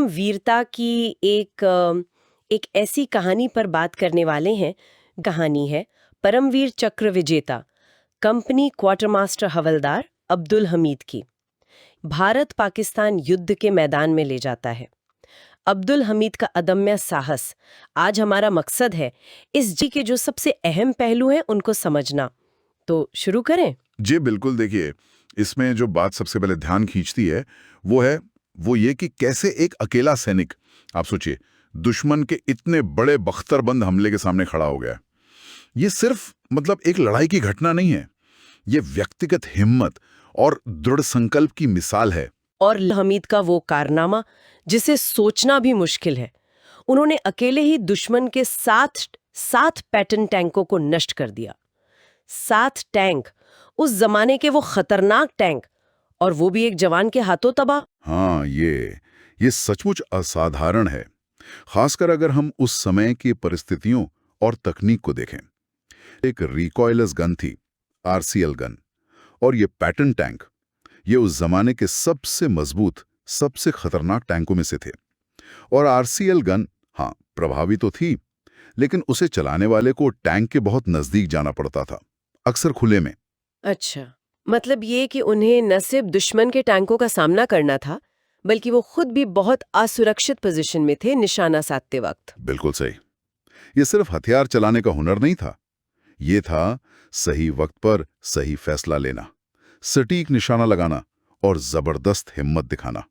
हम वीरता की एक ऐसी कहानी पर बात करने वाले हैं। कहानी है परमवीर चक्र विजेता कंपनी क्वार्टरमास्टर हवलदार अब्दुल हमीद की। भारत पाकिस्तान युद्ध के मैदान में ले जाता है अब्दुल हमीद का अदम्य साहस। आज हमारा मकसद है इस जी के जो सबसे अहम पहलू हैं उनको समझना। तो शुरू करें। जी बिल्कुल। देखिए, इसमें जो बात सबसे पहले ध्यान खींचती है वो ये कि कैसे एक अकेला सैनिक, आप सोचिए, दुश्मन के इतने बड़े बख्तरबंद हमले के सामने खड़ा हो गया। ये सिर्फ एक लड़ाई की घटना नहीं है, ये व्यक्तिगत हिम्मत और दृढ़ संकल्प की मिसाल है। और हमीद का वो कारनामा जिसे सोचना भी मुश्किल है। उन्होंने अकेले ही दुश्मन के सात पैटर्न टैंकों को नष्ट कर दिया। 7 टैंक, उस जमाने के वो खतरनाक टैंक, और वो भी एक जवान के हाथों तबाह। हाँ, ये सचमुच असाधारण है, खासकर अगर हम उस समय की परिस्थितियों और तकनीक को देखें। एक रिकॉयलस गन थी, आरसीएल गन, और ये पैटर्न टैंक, ये उस जमाने के सबसे मजबूत, सबसे खतरनाक टैंकों में से थे। और आरसीएल गन, हाँ, प्रभावी तो थी, लेकिन उसे चलाने वाले को टैंक के बहुत नजदीक जाना पड़ता था, अक्सर खुले में। अच्छा, मतलब ये कि उन्हें न सिर्फ दुश्मन के टैंकों का सामना करना था, बल्कि वो खुद भी बहुत असुरक्षित पोजीशन में थे निशाना साधते वक्त। बिल्कुल सही। ये सिर्फ हथियार चलाने का हुनर नहीं था, ये था सही वक्त पर सही फैसला लेना, सटीक निशाना लगाना और जबरदस्त हिम्मत दिखाना।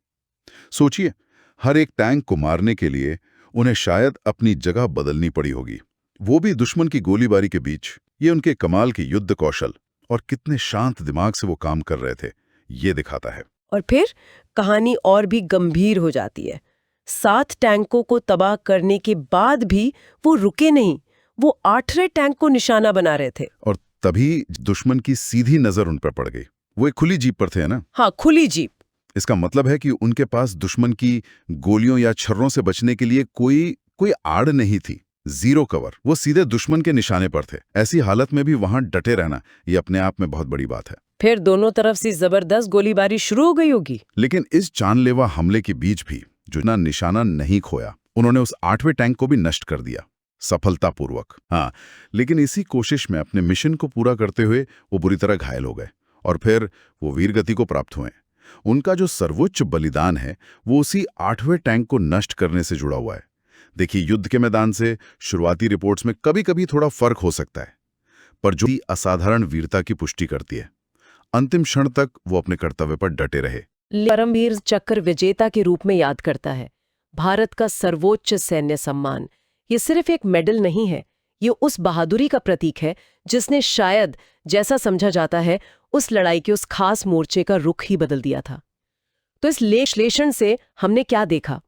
सोचिए, हर एक टैंक को मारने के लिए उन्हें शायद अपनी जगह बदलनी पड़ी होगी, वो भी दुश्मन की गोलीबारी के बीच। ये उनके कमाल की युद्ध कौशल और कितने शांत दिमाग से वो काम कर रहे थे, ये दिखाता है। और फिर कहानी और भी गंभीर हो जाती है। 7 टैंकों को तबाह करने के बाद भी वो रुके नहीं, वो 8वें टैंक को निशाना बना रहे थे। और तभी दुश्मन की सीधी नजर उन पर पड़ गई। वो एक खुली जीप पर थे ना? हाँ, खुली जीप। इसका मतलब है कि उनके पास दुश्मन की गोलियों या छर्रों से बचने के लिए कोई आड़ नहीं थी, जीरो कवर। वो सीधे दुश्मन के निशाने पर थे। ऐसी हालत में भी वहां डटे रहना, ये अपने आप में बहुत बड़ी बात है। फिर दोनों तरफ से जबरदस्त गोलीबारी शुरू हो गई होगी। लेकिन इस जानलेवा हमले के बीच भी जो ना निशाना नहीं खोया, उन्होंने उस 8वें टैंक को भी नष्ट कर दिया, सफलतापूर्वक। हाँ, लेकिन इसी कोशिश में अपने मिशन को पूरा करते हुए वो बुरी तरह घायल हो गए और फिर वो वीरगति को प्राप्त हुए। उनका जो सर्वोच्च बलिदान है वो उसी 8वें टैंक को नष्ट करने से जुड़ा हुआ है। देखिए, युद्ध के मैदान से शुरुआती रिपोर्ट्स में कभी-कभी थोड़ा फर्क हो सकता है, पर जो असाधारण वीरता की पुष्टि करती है। अंतिम क्षण तक वो अपने कर्तव्य पर डटे रहे। परमवीर चक्र विजेता के रूप में याद करता है, भारत का सर्वोच्च सैन्य सम्मान। ये सिर्फ एक मेडल नहीं है, ये उस बहादुरी का प्रतीक है जिसने शायद, जैसा समझा जाता है, उस लड़ाई के उस खास मोर्चे का रुख ही बदल दिया था। तो इस विश्लेषण से हमने क्या देखा?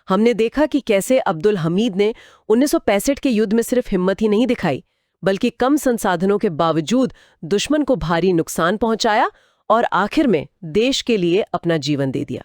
हमने देखा कि कैसे अब्दुल हमीद ने 1965 के युद्ध में सिर्फ हिम्मत ही नहीं दिखाई, बल्कि कम संसाधनों के बावजूद दुश्मन को भारी नुकसान पहुंचाया और आखिर में देश के लिए अपना जीवन दे दिया।